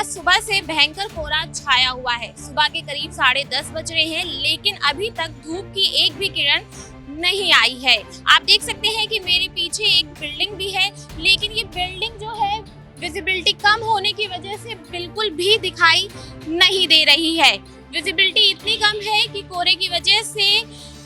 आज सुबह से भयंकर कोहरा छाया हुआ है। सुबह के करीब 10:30 बज रहे हैं, लेकिन अभी तक धूप की एक भी किरण नहीं आई है। आप देख सकते हैं कि मेरे पीछे एक बिल्डिंग भी है, लेकिन ये बिल्डिंग जो है विजिबिलिटी कम होने की वजह से बिल्कुल भी दिखाई नहीं दे रही है। विजिबिलिटी इतनी कम है कि कोहरे की वजह से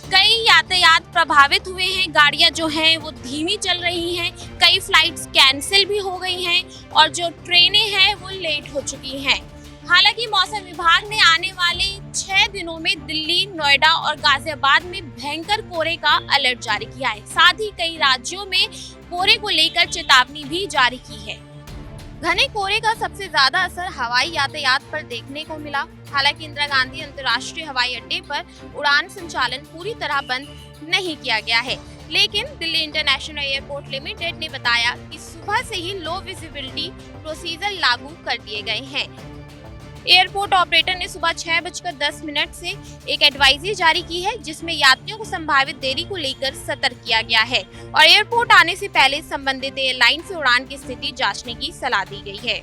कई यातायात प्रभावित हुए हैं। गाड़ियां जो हैं वो धीमी चल रही हैं, कई फ्लाइट्स कैंसिल भी हो गई हैं और जो ट्रेनें हैं वो लेट हो चुकी हैं। हालांकि मौसम विभाग ने आने वाले 6 दिनों में दिल्ली, नोएडा और गाजियाबाद में भयंकर कोहरे का अलर्ट जारी किया है। साथ ही कई राज्यों में कोहरे को लेकर चेतावनी भी जारी की है। घने कोहरे का सबसे ज्यादा असर हवाई यातायात पर देखने को मिला। हालांकि इंदिरा गांधी अंतर्राष्ट्रीय हवाई अड्डे पर उड़ान संचालन पूरी तरह बंद नहीं किया गया है, लेकिन दिल्ली इंटरनेशनल एयरपोर्ट लिमिटेड ने बताया कि सुबह से ही लो विजिबिलिटी प्रोसीजर लागू कर दिए गए हैं। एयरपोर्ट ऑपरेटर ने सुबह 6:10 से एक एडवाइजरी जारी की है, जिसमें यात्रियों को संभावित देरी को लेकर सतर्क किया गया है और एयरपोर्ट आने से पहले संबंधित एयरलाइन से उड़ान की स्थिति जांचने की सलाह दी गई है।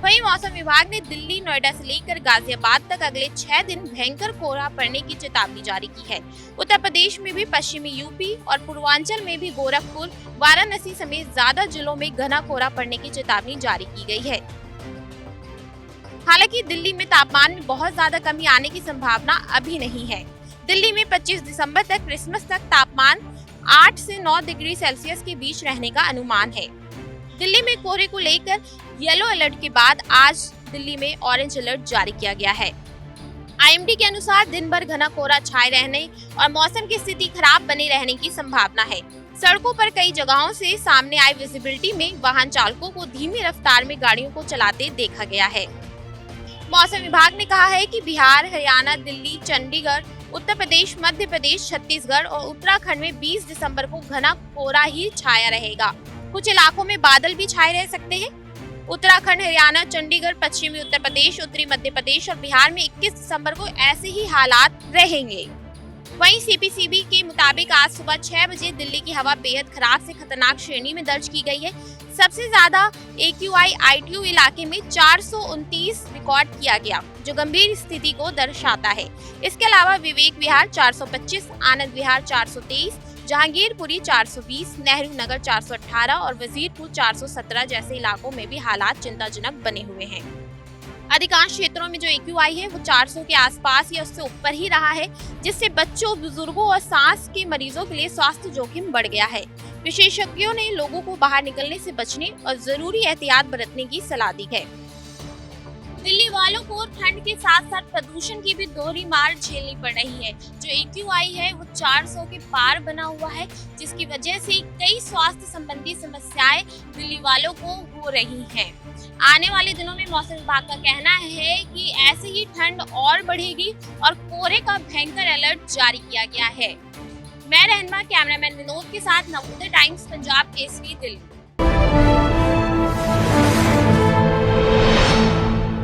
वहीं मौसम विभाग ने दिल्ली, नोएडा से लेकर गाजियाबाद तक अगले 6 दिन भयंकर कोहरा पड़ने की चेतावनी जारी की है। उत्तर प्रदेश में भी, पश्चिमी यूपी और पूर्वांचल में भी गोरखपुर, वाराणसी समेत ज्यादा जिलों में घना कोहरा पड़ने की चेतावनी जारी की गई है। हालांकि दिल्ली में तापमान में बहुत ज्यादा कमी आने की संभावना अभी नहीं है। दिल्ली में 25 दिसंबर तक क्रिसमस तक तापमान 8 से 9 डिग्री सेल्सियस के बीच रहने का अनुमान है। दिल्ली में कोहरे को लेकर येलो अलर्ट के बाद आज दिल्ली में ऑरेंज अलर्ट जारी किया गया है। आईएमडी के अनुसार दिन भर घना कोहरा छाए रहने और मौसम की स्थिति खराब बने रहने की संभावना है। सड़कों पर कई जगहों से सामने आई विजिबिलिटी में वाहन चालकों को धीमी रफ्तार में गाड़ियों को चलाते देखा गया है। मौसम विभाग ने कहा है कि बिहार, हरियाणा, दिल्ली, चंडीगढ़, उत्तर प्रदेश, मध्य प्रदेश, छत्तीसगढ़ और उत्तराखंड में 20 दिसंबर को घना कोहरा ही छाया रहेगा। कुछ इलाकों में बादल भी छाए रह सकते हैं। उत्तराखंड, हरियाणा, चंडीगढ़, पश्चिमी उत्तर प्रदेश, उत्तरी मध्य प्रदेश और बिहार में 21 दिसंबर को ऐसे ही हालात रहेंगे। वहीं सीपीसीबी के मुताबिक आज सुबह 6 बजे दिल्ली की हवा बेहद खराब से खतरनाक श्रेणी में दर्ज की गई है। सबसे ज्यादा AQI ITU इलाके में 429 रिकॉर्ड किया गया, जो गंभीर स्थिति को दर्शाता है। इसके अलावा विवेक विहार 425, आनंद विहार 423, जहांगीरपुरी 420, नेहरू नगर 418 और वजीरपुर 417 जैसे इलाकों में भी हालात चिंताजनक बने हुए हैं। अधिकांश क्षेत्रों में जो AQI है वो 400 के आसपास या उससे ऊपर ही रहा है, जिससे बच्चों, बुजुर्गों और सांस के मरीजों के लिए स्वास्थ्य जोखिम बढ़ गया है। विशेषज्ञों ने लोगों को बाहर निकलने से बचने और जरूरी एहतियात बरतने की सलाह दी है। दिल्ली वालों को ठंड के साथ साथ प्रदूषण की भी दोहरी मार झेलनी पड़ रही है। जो AQI है वो 400 के पार बना हुआ है, जिसकी वजह से कई स्वास्थ्य संबंधी समस्याएं दिल्ली वालों को हो रही हैं। आने वाले दिनों में मौसम विभाग का कहना है कि ऐसे ही ठंड और बढ़ेगी और कोहरे का भयंकर अलर्ट जारी किया गया है। मैं रहनमा, कैमरामैन विनोद के साथ नवोदय टाइम्स पंजाब केसरी, दिल्ली।